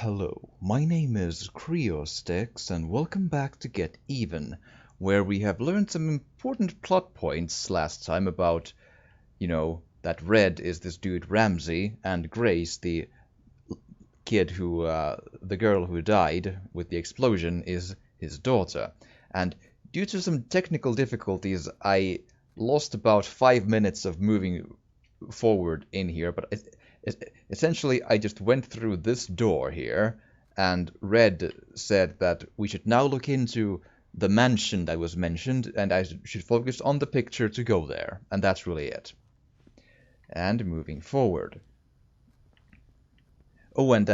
Hello, my name is Creostix, and welcome back to Get Even, where we have learned some important plot points last time about, that Red is this dude Ramsey, and Grace, the girl who died with the explosion, is his daughter. And due to some technical difficulties, I lost about 5 minutes of moving forward in here, but essentially I just went through this door here, and Red said that we should now look into the mansion that was mentioned, and I should focus on the picture to go there, and that's really it. And moving forward. Oh, and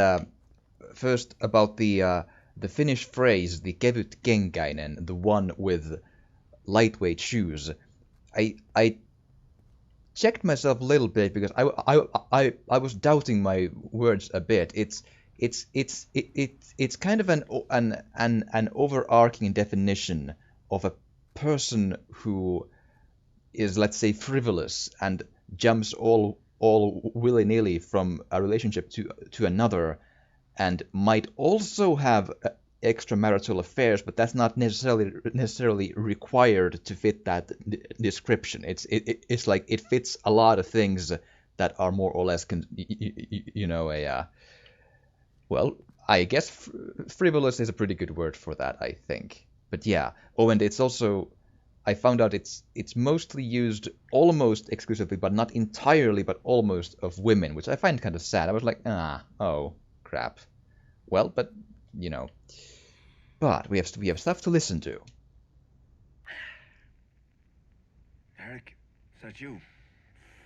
first about the Finnish phrase, the kevyt kenkäinen, the one with lightweight shoes. I checked myself a little bit because I was doubting my words a bit. It's kind of an overarching definition of a person who is, let's say, frivolous and jumps all willy-nilly from a relationship to another, and might also have extramarital affairs, but that's not necessarily required to fit that description. It's like it fits a lot of things that are more or less well, I guess frivolous is a pretty good word for that, I think. But yeah. Oh, and it's also, I found out it's mostly used almost exclusively, but not entirely, but almost, of women, which I find kind of sad. I was like, oh, crap. Well, but you know, but we have stuff to listen to. Eric, is that you?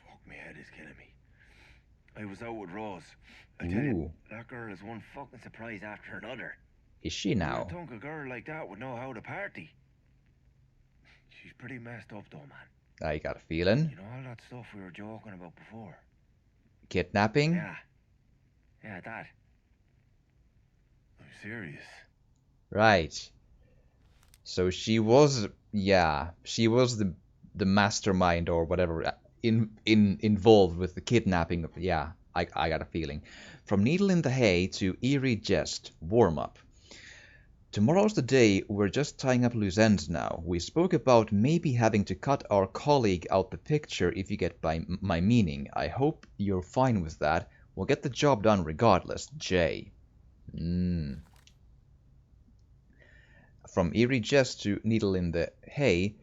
Fuck, my head is killing me. I was out with Rose. I tell you, Ooh, that girl is one fucking surprise after another. is she You would now? think a girl like that would know how to party. She's pretty messed up though, man. I got a feeling. You know all that stuff we were joking about before? Kidnapping? Yeah. Yeah, that. I'm serious. Right. So she was the mastermind or whatever involved with the kidnapping of, yeah, I got a feeling. From Needle in the Hay to Eerie Jest, warm up. Tomorrow's the day, we're just tying up loose ends now. We spoke about maybe having to cut our colleague out the picture, if you get by my meaning. I hope you're fine with that. We'll get the job done regardless. Jay. Mm. From Eerie Jest to Needle in the Hay,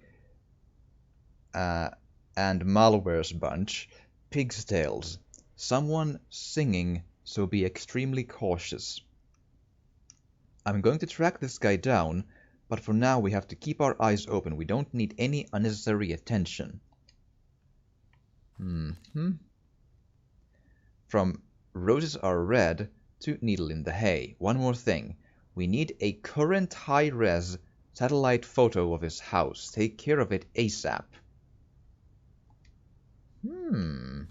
uh, and Malware's bunch, Pig's Tales. Someone singing, so be extremely cautious. I'm going to track this guy down, but for now we have to keep our eyes open. We don't need any unnecessary attention. Hmm. From Roses Are Red to Needle in the Hay. One more thing. We need a current high-res satellite photo of his house. Take care of it ASAP. Hmm.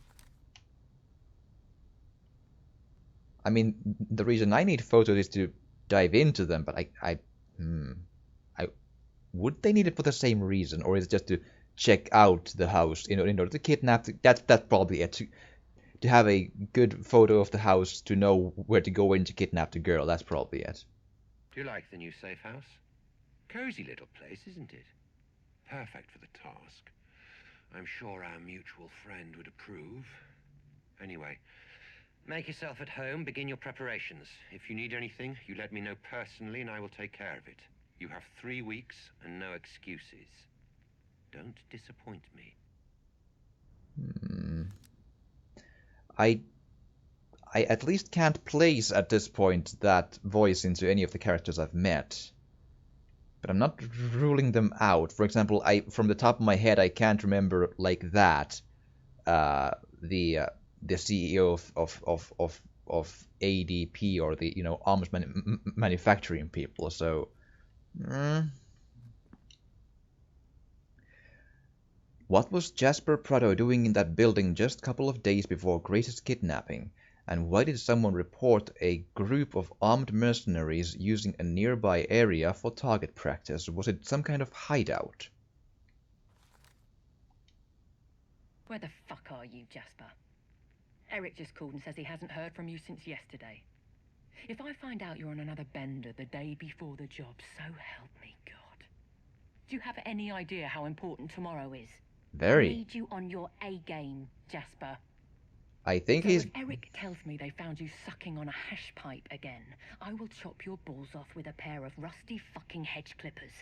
I mean, the reason I need photos is to dive into them, but I would they need it for the same reason, or is it just to check out the house in order to kidnap? That's probably it. To have a good photo of the house to know where to go in to kidnap the girl. That's probably it. Do you like the new safe house? Cozy little place, isn't it? Perfect for the task. I'm sure our mutual friend would approve. Anyway, make yourself at home, begin your preparations. If you need anything, you let me know personally and I will take care of it. You have 3 weeks and no excuses. Don't disappoint me. Hmm. I I at least can't place at this point that voice into any of the characters I've met. But I'm not ruling them out. For example, I from the top of my head I can't remember like that uh, the uh, the CEO of ADP, or the arms manufacturing people. So, mm, what was Jasper Prado doing in that building just a couple of days before Grace's kidnapping? And why did someone report a group of armed mercenaries using a nearby area for target practice? Was it some kind of hideout? Where the fuck are you, Jasper? Eric just called and says he hasn't heard from you since yesterday. If I find out you're on another bender the day before the job, so help me God. Do you have any idea how important tomorrow is? I Very. need you on your A game, Jasper. I think So he's... if Eric tells me they found you sucking on a hash pipe again, I will chop your balls off with a pair of rusty fucking hedge clippers.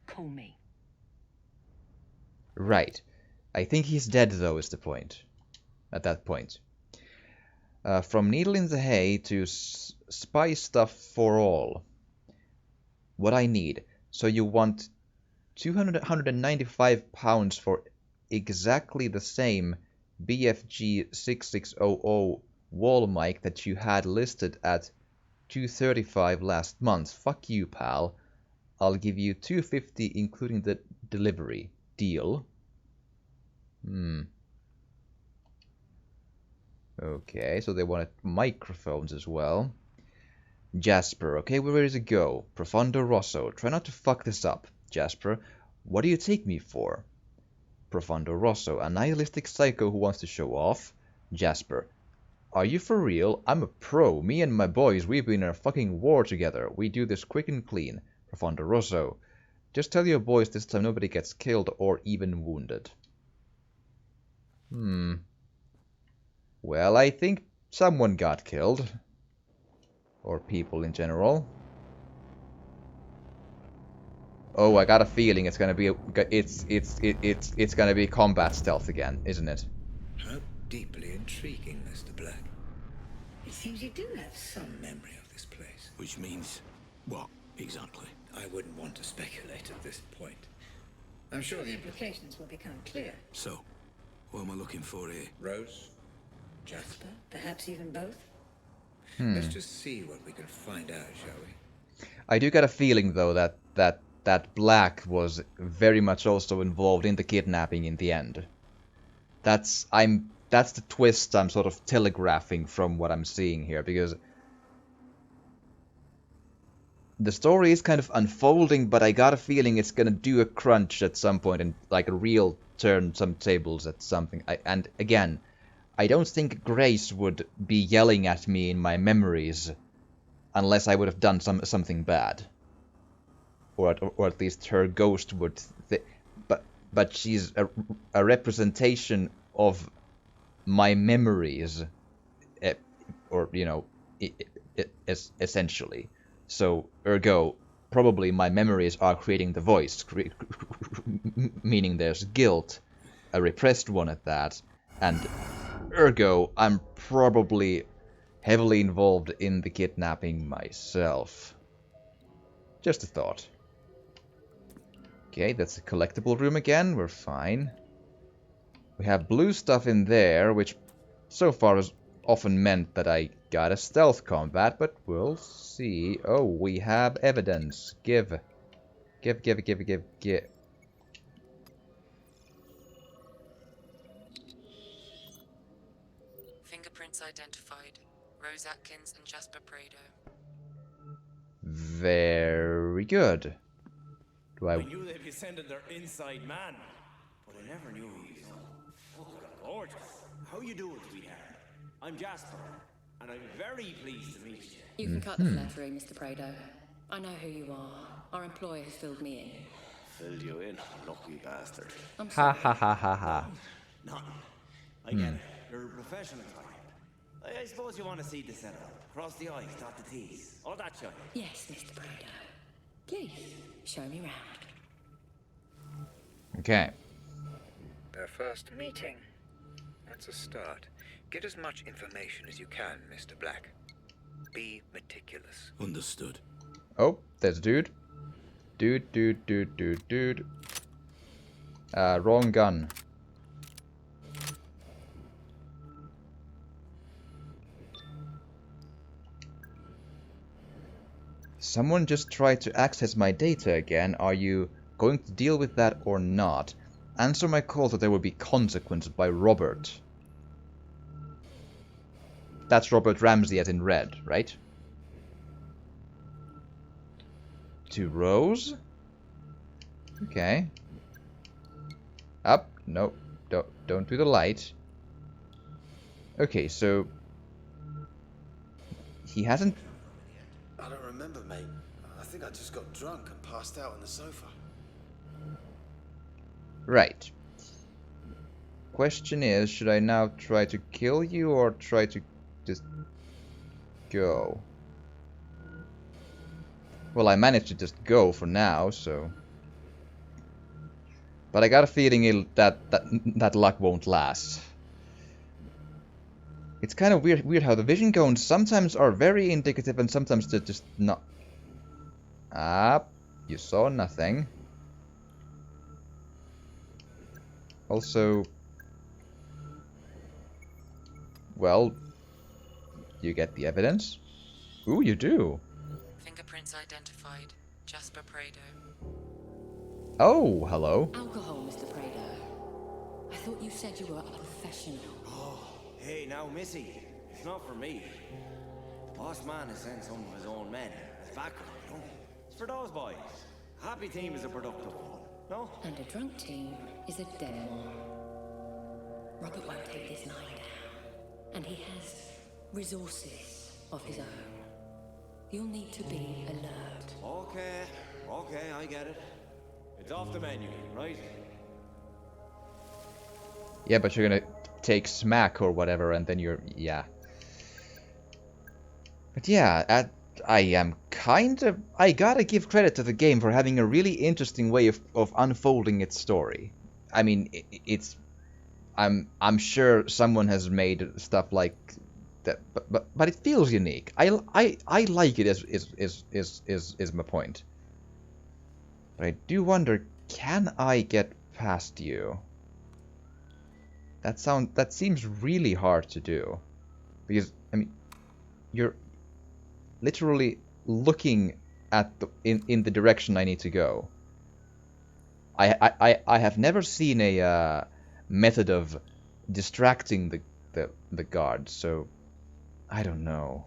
Call me. Right. I think he's dead, though, is the point. At that point. From needle in the hay to spy stuff for all. What I need. So you want 195 pounds for exactly the same BFG 6600 wall mic that you had listed at 235 last month. Fuck you, pal. I'll give you 250 including the delivery. Deal? Okay, so they wanted microphones as well. Jasper, okay, we're ready to go. Profondo Rosso, try not to fuck this up. Jasper, what do you take me for? Profondo Rosso, a nihilistic psycho who wants to show off. Jasper, are you for real? I'm a pro. Me and my boys, we've been in a fucking war together. We do this quick and clean. Profondo Rosso, just tell your boys this time nobody gets killed or even wounded. Well, I think someone got killed. Or people in general. Oh, I got a feeling it's gonna be it's gonna be combat stealth again, isn't it? How deeply intriguing, Mr. Black. It seems you do have some memory of this place. Which means what, exactly? I wouldn't want to speculate at this point. I'm sure the implications will become clear. So, what am I looking for here? Rose? Jasper? Perhaps even both? Let's just see what we can find out, shall we? I do get a feeling, though, that Black was very much also involved in the kidnapping in the end. That's the twist I'm sort of telegraphing from what I'm seeing here, because the story is kind of unfolding, but I got a feeling it's gonna do a crunch at some point and like a real turn some tables at something. And again, I don't think Grace would be yelling at me in my memories unless I would have done something bad, or at least her ghost would. But she's a representation of my memories, or you know, essentially. So ergo, probably my memories are creating the voice, meaning there's guilt, a repressed one at that, and ergo, I'm probably heavily involved in the kidnapping myself. Just a thought. Okay, that's a collectible room again, we're fine. We have blue stuff in there, which so far has often meant that I got a stealth combat, but we'll see. Oh, we have evidence. Give. Fingerprints identified. Rose Atkins and Jasper Prado. Very good. I knew they'd be sending their inside man, but I never knew he was so fucking gorgeous. How you doing, sweetheart? I'm Jasper, and I'm very pleased to meet you. You can cut the flattery, Mr. Prado. I know who you are. Our employer has filled me in. Filled you in, lucky bastard. I'm Ha sorry. ha ha ha ha. Nothing. I get it. You're a professional type. I suppose you want to see the setup. Cross the I's, dot the T's. All that shit. Yes, Mr. Prado. Please, show me round. Okay. Their first meeting. That's a start. Get as much information as you can, Mr. Black. Be meticulous. Understood. Oh, there's a dude. Dude. Wrong gun. Someone just tried to access my data again. Are you going to deal with that or not? Answer my call that there will be consequences by Robert. That's Robert Ramsey as in red, right? To Rose? Okay. Up. No. Don't do the light. Okay, so he hasn't I don't remember, mate. I think I just got drunk and passed out on the sofa. Right. Question is, should I now try to kill you or try to just go? Well, I managed to just go for now, so... But I got a feeling that luck won't last. It's kind of weird how the vision cones sometimes are very indicative and sometimes they're just not. Ah, you saw nothing. Also, well, you get the evidence? Ooh, you do. Fingerprints identified. Jasper Prado. Oh, hello. Alcohol, Mr. Prado. I thought you said you were a professional. Oh, hey now, Missy. It's not for me. The boss man has sent some of his own men as backup, you know? It's for those boys. A happy team is a productive one, no? And a drunk team is a dead one. Robert won't take this lying down. And he has resources of his own. You'll need to be alert. Okay, I get it. It's off the menu, right? Yeah, but you're gonna take smack or whatever and then yeah. But yeah, I am kind of... I gotta give credit to the game for having a really interesting way of unfolding its story. I mean, it's... I'm sure someone has made stuff like that, but it feels unique. I like it is my point. But I do wonder, can I get past you? That seems really hard to do. Because, I mean, you're literally looking at in the direction I need to go. I have never seen a method of distracting the guards, so I don't know.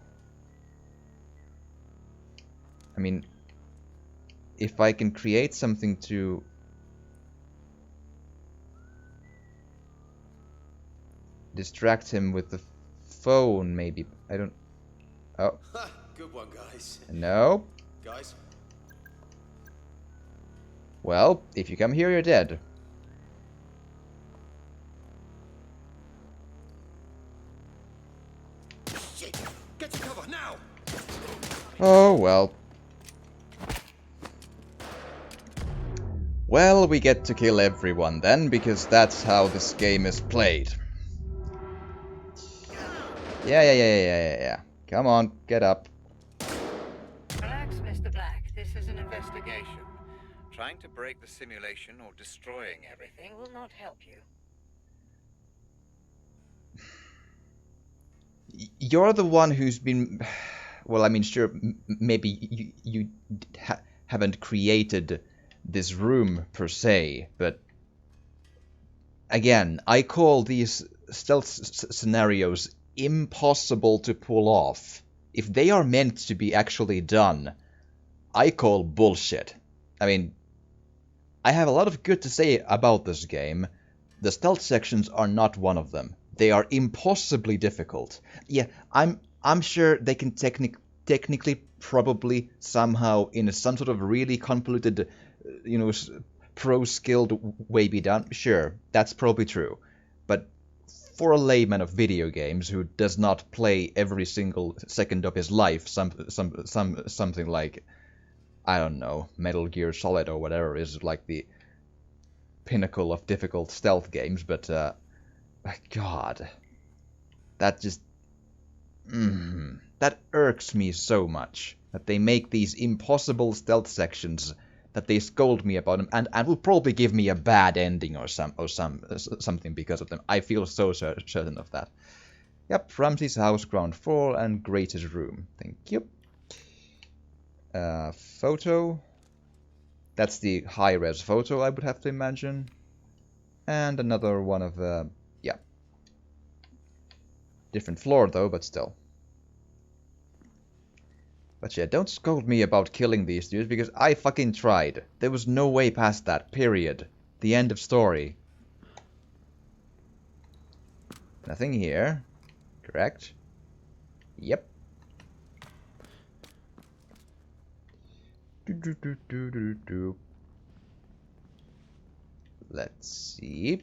I mean, if I can create something to distract him with the phone, maybe. I don't... Oh. Good one, guys. No. Guys? Well, if you come here, you're dead. Shit! Get to cover, now! Oh, well. Well, we get to kill everyone then, because that's how this game is played. Yeah. Come on, get up. Relax, Mr. Black. This is an investigation. Trying to break the simulation or destroying everything will not help you. You're the one who's been... Well, I mean, sure, maybe you haven't created this room per se, but... Again, I call these stealth scenarios impossible to pull off. If they are meant to be actually done, I call bullshit. I mean, I have a lot of good to say about this game. The stealth sections are not one of them. They are impossibly difficult. Yeah, I'm sure they can technically, probably, somehow, in some sort of really convoluted, pro-skilled way be done. Sure, that's probably true. But for a layman of video games who does not play every single second of his life, something like, I don't know, Metal Gear Solid or whatever is like the pinnacle of difficult stealth games, but God, that just that irks me so much that they make these impossible stealth sections that they scold me about them and will probably give me a bad ending or something because of them. I feel so certain of that. Yep, Ramsey's house, ground floor, and greatest room. Thank you. Photo. That's the high-res photo, I would have to imagine. And another one of, yeah. Different floor, though, but still. But yeah, don't scold me about killing these dudes, because I fucking tried. There was no way past that, period. The end of story. Nothing here. Correct? Yep. Let's see.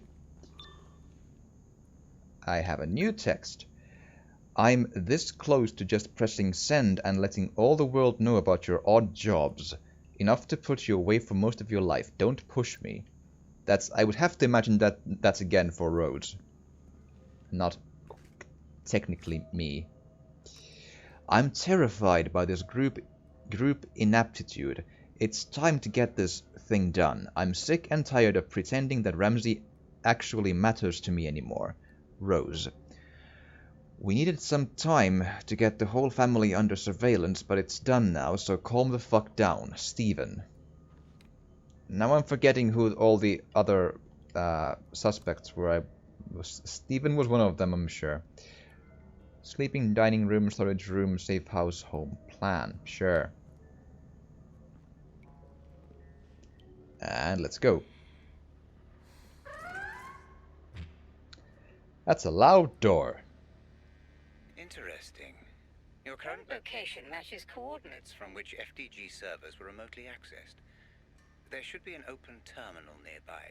I have a new text. I'm this close to just pressing send and letting all the world know about your odd jobs. Enough to put you away for most of your life. Don't push me. I would have to imagine that's again for Rhodes. Not technically me. I'm terrified by this group inaptitude. It's time to get this thing done. I'm sick and tired of pretending that Ramsey actually matters to me anymore. Rose. We needed some time to get the whole family under surveillance, but it's done now, so calm the fuck down. Steven. Now I'm forgetting who all the other suspects were. Steven was one of them, I'm sure. Sleeping, dining room, storage room, safe house, home plan. Sure. And let's go. That's a loud door. Interesting. Your current location matches coordinates from which FDG servers were remotely accessed. There should be an open terminal nearby.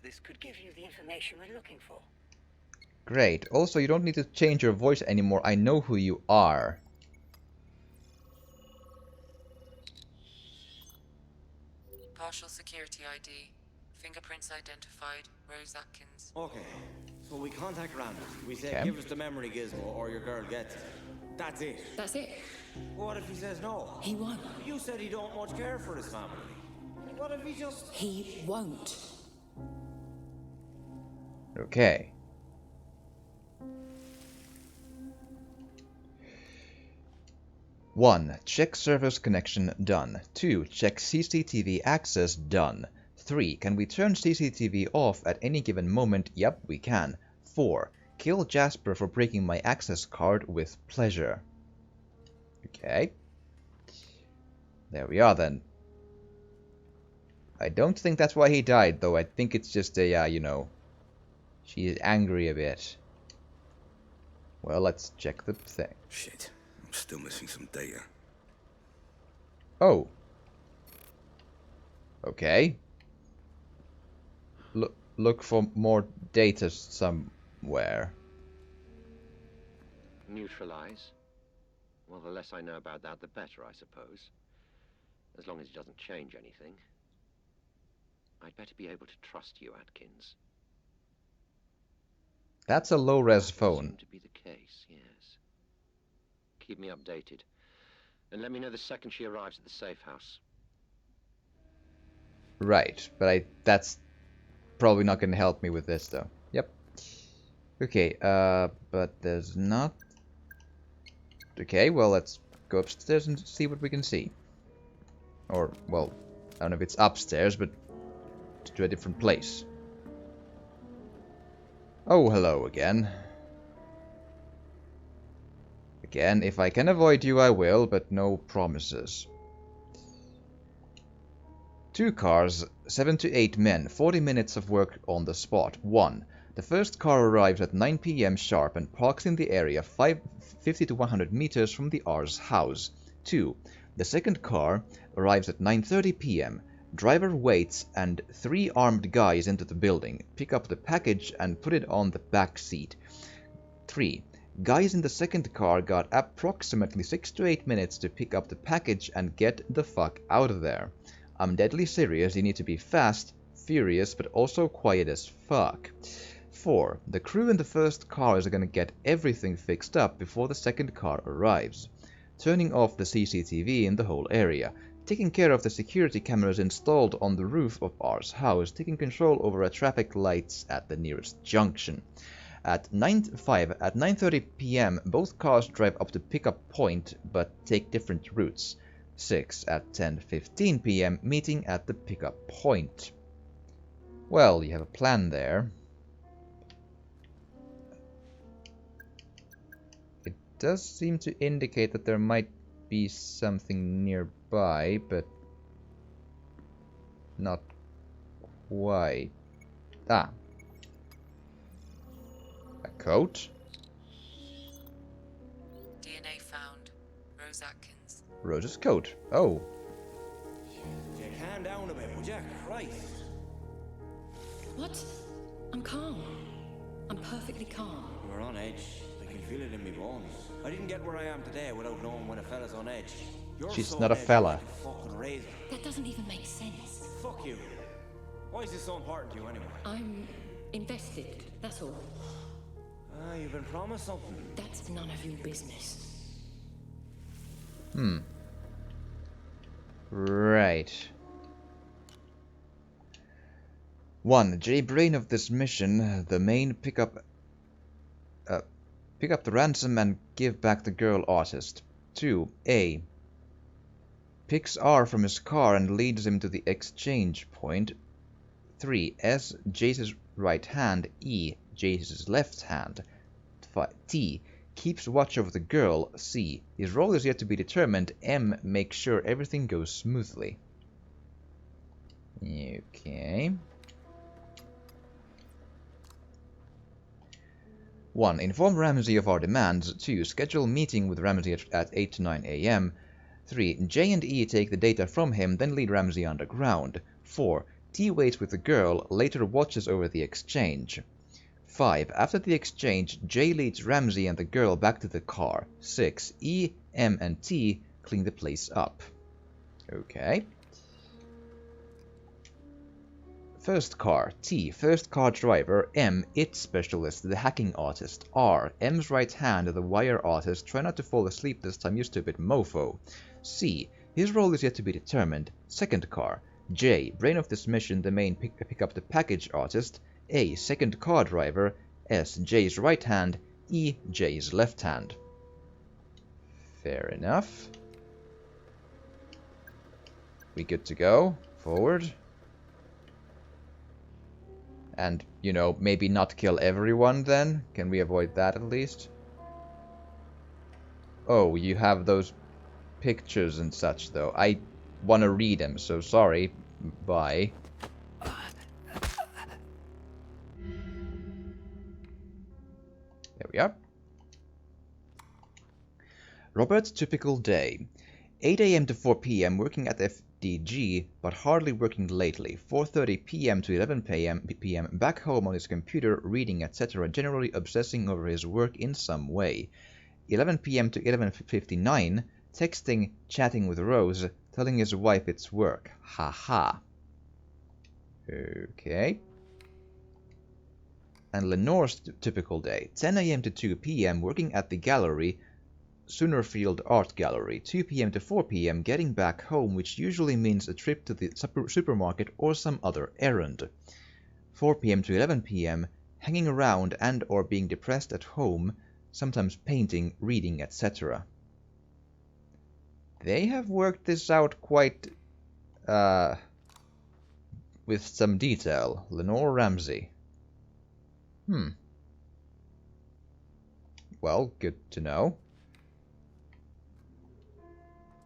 This could give you the information we're looking for. Great. Also, you don't need to change your voice anymore. I know who you are. Partial security ID. Fingerprints identified. Rose Atkins. Okay, so we contact Randall. We say, Okay. give us the memory gizmo or your girl gets it. That's it. That's it. What if he says no? He won't. You said he don't much care for his family. What if he just... He won't. Okay. One, check servers connection done. 2, check CCTV access done. 3, can we turn CCTV off at any given moment? Yep, we can. 4, kill Jasper for breaking my access card with pleasure. Okay. There we are then. I don't think that's why he died, though. I think it's just a, you know, she is angry a bit. Well, let's check the thing. Shit, I'm still missing some data. Oh. Okay. Look for more data somewhere. Neutralize? Well, the less I know about that, the better, I suppose. As long as it doesn't change anything. I'd better be able to trust you, Atkins. That's a low-res That phone. seemed to be the case, yes. Keep me updated. And let me know the second she arrives at the safe house. Right, but that's probably not going to help me with this, though. Yep. Okay, but there's not... Okay, well, let's go upstairs and see what we can see. Or, well, I don't know if it's upstairs, but to a different place. Oh, hello again. Again, if I can avoid you, I will, but no promises. 2 cars, 7 to 8 men, 40 minutes of work on the spot. 1. The first car arrives at 9 p.m. sharp and parks in the area 50 to 100 meters from the R's house. 2. The second car arrives at 9:30 p.m. Driver waits and 3 armed guys enter the building, pick up the package and put it on the back seat. 3. Guys in the second car got approximately 6 to 8 minutes to pick up the package and get the fuck out of there. I'm deadly serious, you need to be fast, furious, but also quiet as fuck. 4. The crew in the first car is gonna get everything fixed up before the second car arrives. Turning off the CCTV in the whole area. Taking care of the security cameras installed on the roof of R's house. Taking control over traffic lights at the nearest junction. At 9:30 p.m. both cars drive up to pickup point but take different routes. 6. At 10:15 p.m. meeting at the pickup point. Well, you have a plan there. It does seem to indicate that there might be something nearby, but not quite. Ah. A coat? DNA found. Rose Atkins. Rose's coat. Oh. calm down a bit, would you? Christ. What? I'm calm. I'm perfectly calm. We're on edge. I can feel it in my bones. I didn't get where I am today without knowing when a fella's on edge. You're She's so not a on edge fella. like a fucking razor. That doesn't even make sense. Fuck you. Why is this so important to you anyway? I'm invested, that's all. Ah, you've been promised something. That's none of your business. Right. 1. J. Brain of this mission, the main pick up the ransom and give back the girl artist. 2. A. Picks R from his car and leads him to the exchange point. 3. S. Jace's right hand. E. Jace's left hand. T. Keeps watch over the girl. C. His role is yet to be determined. M. Makes sure everything goes smoothly. Okay. 1. Inform Ramsey of our demands. 2. Schedule meeting with Ramsey at 8 to 9 a.m. 3. J and E take the data from him, then lead Ramsey underground. 4. T waits with the girl, later watches over the exchange. 5. After the exchange, J leads Ramsey and the girl back to the car. 6. E, M, and T clean the place up. Okay. First car. T. First car driver. M. It specialist, the hacking artist. R. M's right hand, the wire artist. Try not to fall asleep this time, you stupid mofo. C. His role is yet to be determined. Second car. J. Brain of this mission, the main pick up the package artist. A. Second car driver. S. J's right hand. E. J's left hand. Fair enough. We good to go? Forward. And, you know, maybe not kill everyone then? Can we avoid that at least? Oh, you have those pictures and such though. I want to read them, so sorry. Bye. There we are. Robert's typical day. 8 a.m. to 4 p.m. working at FDG, but hardly working lately. 4:30 p.m. to 11 p.m. back home on his computer, reading, etc., generally obsessing over his work in some way. 11 p.m. to 11:59, texting, chatting with Rose, telling his wife it's work. Haha. Okay. And Lenore's typical day. 10 a.m. to 2 p.m. working at the gallery, Soonerfield Art Gallery. 2 p.m. to 4 p.m. getting back home, which usually means a trip to the supermarket or some other errand. 4 p.m. to 11 p.m. hanging around and or being depressed at home, sometimes painting, reading, etc. They have worked this out quite with some detail. Lenore Ramsey. Well, good to know.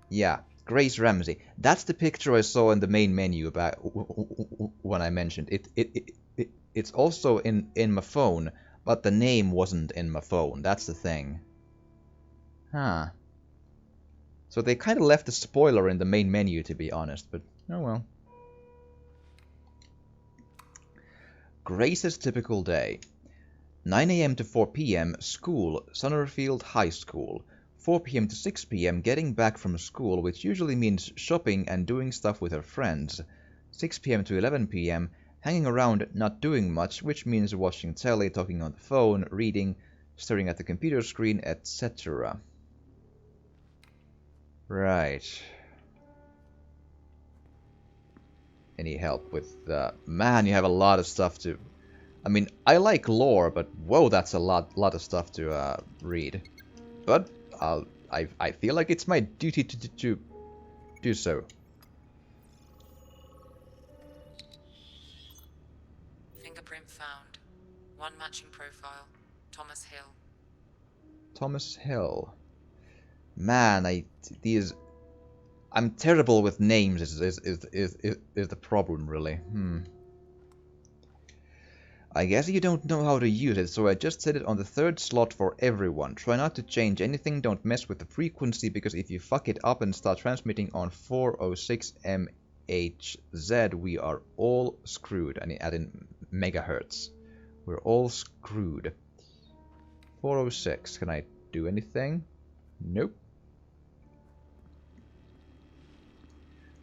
Yeah, Grace Ramsey. That's the picture I saw in the main menu about when I mentioned it. It's also in my phone, but the name wasn't in my phone. That's the thing. Huh. So they kind of left a spoiler in the main menu, to be honest, but oh well. Grace's typical day. 9 a.m. to 4 p.m. school, Summerfield High School. 4 p.m. to 6 p.m. getting back from school, which usually means shopping and doing stuff with her friends. 6 p.m. to 11 p.m. hanging around not doing much, which means watching telly, talking on the phone, reading, staring at the computer screen, etc. Right. Any help with man, you have a lot of stuff to... I mean, I like lore, but whoa, that's a lot of stuff to read. But I feel like it's my duty to do so. Fingerprint found. One matching profile. Thomas Hill. Thomas Hill. Man, I'm terrible with names. Is the problem really? I guess you don't know how to use it, so I just set it on the third slot for everyone. Try not to change anything, don't mess with the frequency, because if you fuck it up and start transmitting on 406 MA, MHZ, we are all screwed. I mean, add in megahertz. We're all screwed. 406, can I do anything? Nope.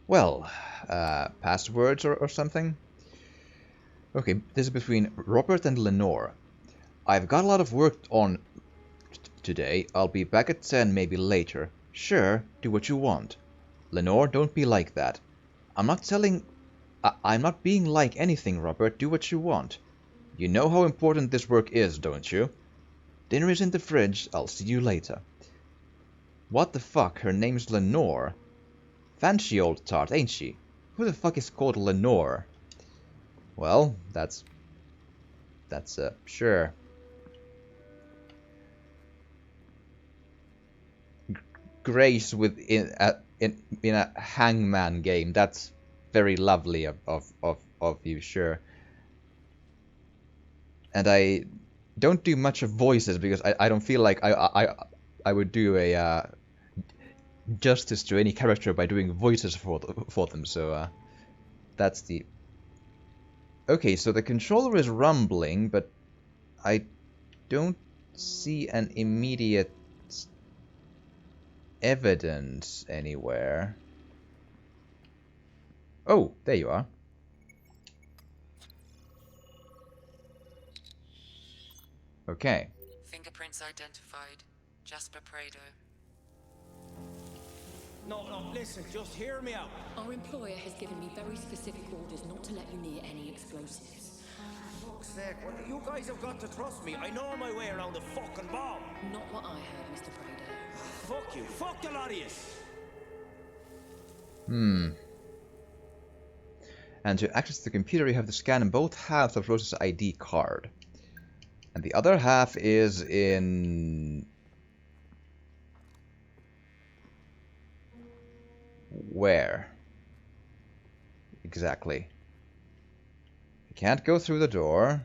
Well, passwords or something? Okay, this is between Robert and Lenore. I've got a lot of work on today. I'll be back at 10, maybe later. Sure, do what you want. Lenore, don't be like that. I'm not being like anything, Robert. Do what you want. You know how important this work is, don't you? Dinner is in the fridge. I'll see you later. What the fuck? Her name's Lenore. Fancy old tart, ain't she? Who the fuck is called Lenore? Well, that's sure. Grace in a hangman game. That's very lovely of you, sure. And I don't do much of voices because I don't feel like I would do a justice to any character by doing voices for them. So that's the. Okay, so the controller is rumbling, but I don't see an immediate evidence anywhere. Oh, there you are. Okay. Fingerprints identified. Jasper Prado. No, listen, just hear me out. Our employer has given me very specific orders not to let you near any explosives. Fuck's sake, you guys have got to trust me. I know my way around the fucking bomb. Not what I heard, Mr. Prado. Fuck you. Fuck the lot of you. And to access the computer, you have to scan both halves of Rose's ID card. And the other half is in... Where? Exactly. You can't go through the door.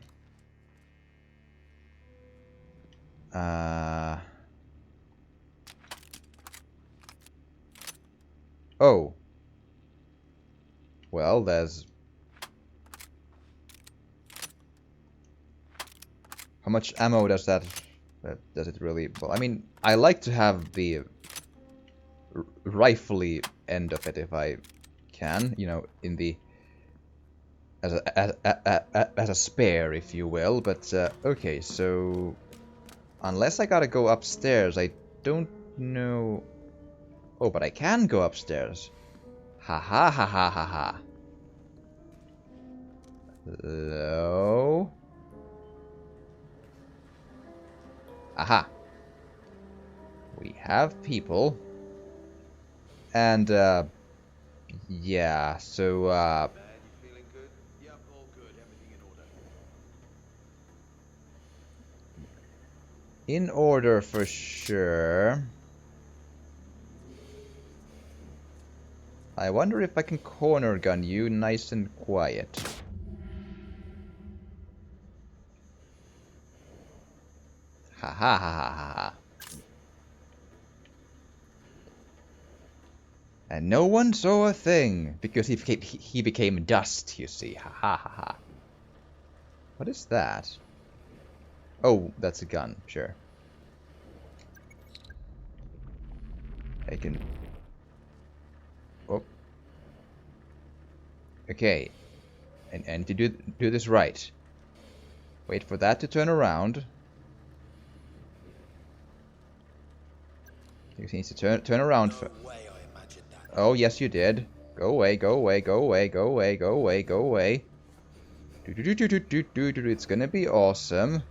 Oh. Well, there's... How much ammo does that... does it really... Well, I mean, I like to have the rifle-y end of it if I can, you know, in the... as a spare, if you will, but, okay, so... Unless I gotta go upstairs, I don't know... Oh, but I can go upstairs. Ha ha ha ha ha ha. Hello? Aha. We have people. And, yeah, so, Feeling good? Yep, all good. Everything in order. in order for sure. I wonder if I can corner gun you nice and quiet. Ha ha ha ha ha. And no one saw a thing because he became dust, you see. Ha ha ha ha. What is that? Oh, that's a gun, sure. I can... Oh. Okay. And to do this right. Wait for that to turn around. You need to turn around for... Oh, yes you did. Go away, go away, go away, go away, go away, go away. It's gonna be awesome.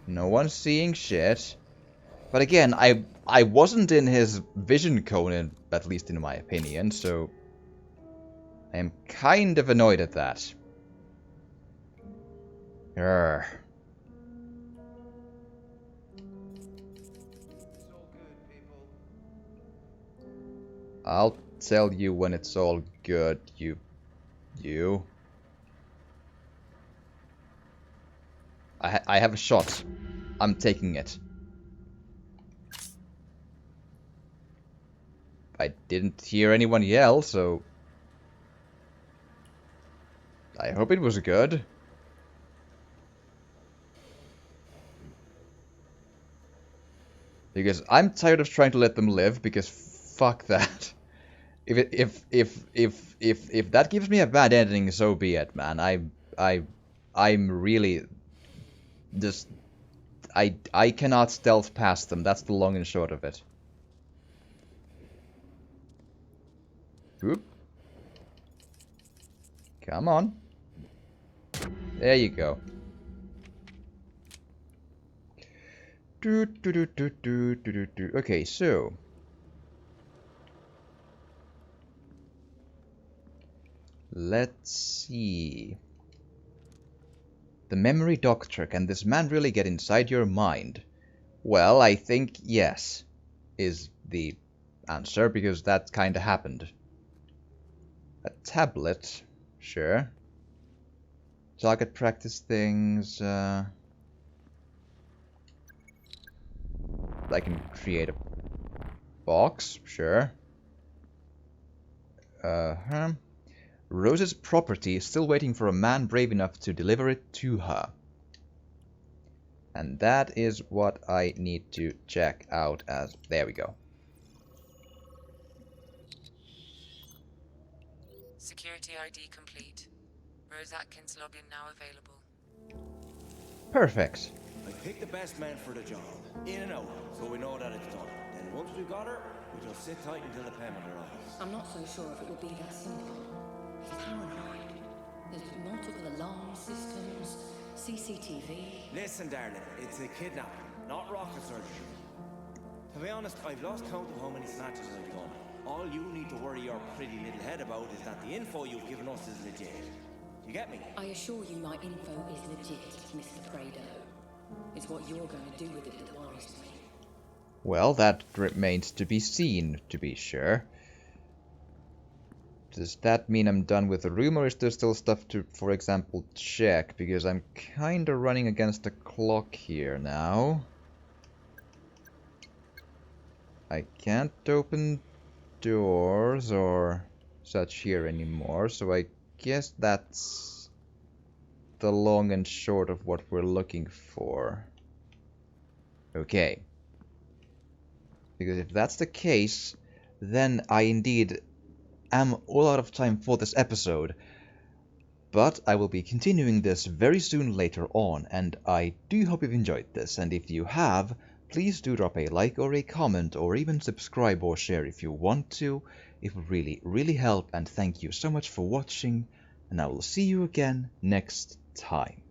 No one's seeing shit. But again, I wasn't in his vision cone, at least in my opinion, so... I am kind of annoyed at that. Urgh. I'll tell you when it's all good, you. I have a shot. I'm taking it. I didn't hear anyone yell, so I hope it was good. Because I'm tired of trying to let them live, because fuck that. If that gives me a bad ending, so be it, man. I'm really just I cannot stealth past them. That's the long and short of it. Oop. Come on. There you go. Okay, so let's see. The memory doctor, can this man really get inside your mind? Well, I think yes, is the answer, because that kinda happened. A tablet, sure. Target practice things, I can create a box, sure. Rose's property is still waiting for a man brave enough to deliver it to her. And that is what I need to check out as... There we go. Security ID complete. Rose Atkins login now available. Perfect. I picked the best man for the job. In and out, so we know that it's done. Then once we've got her, we just sit tight until the payment arrives. I'm not so sure if it will be that simple. He's paranoid. There's multiple alarm systems, CCTV. Listen, darling, it's a kidnapping, not rocket surgery. To be honest, I've lost count of how many snatches I've done. All you need to worry your pretty little head about is that the info you've given us is legit. You get me? I assure you my info is legit, Mr. Prado. It's what you're going to do with it that worries me. Well, that remains to be seen, to be sure. Does that mean I'm done with the room, or is there still stuff to, for example, check? Because I'm kinda running against the clock here now. I can't open doors or such here anymore, so I guess that's the long and short of what we're looking for. Okay. Because if that's the case, then I indeed am all out of time for this episode. But I will be continuing this very soon later on, and I do hope you've enjoyed this, and if you have, please do drop a like or a comment, or even subscribe or share if you want to. It would really, really help, and thank you so much for watching, and I will see you again next time.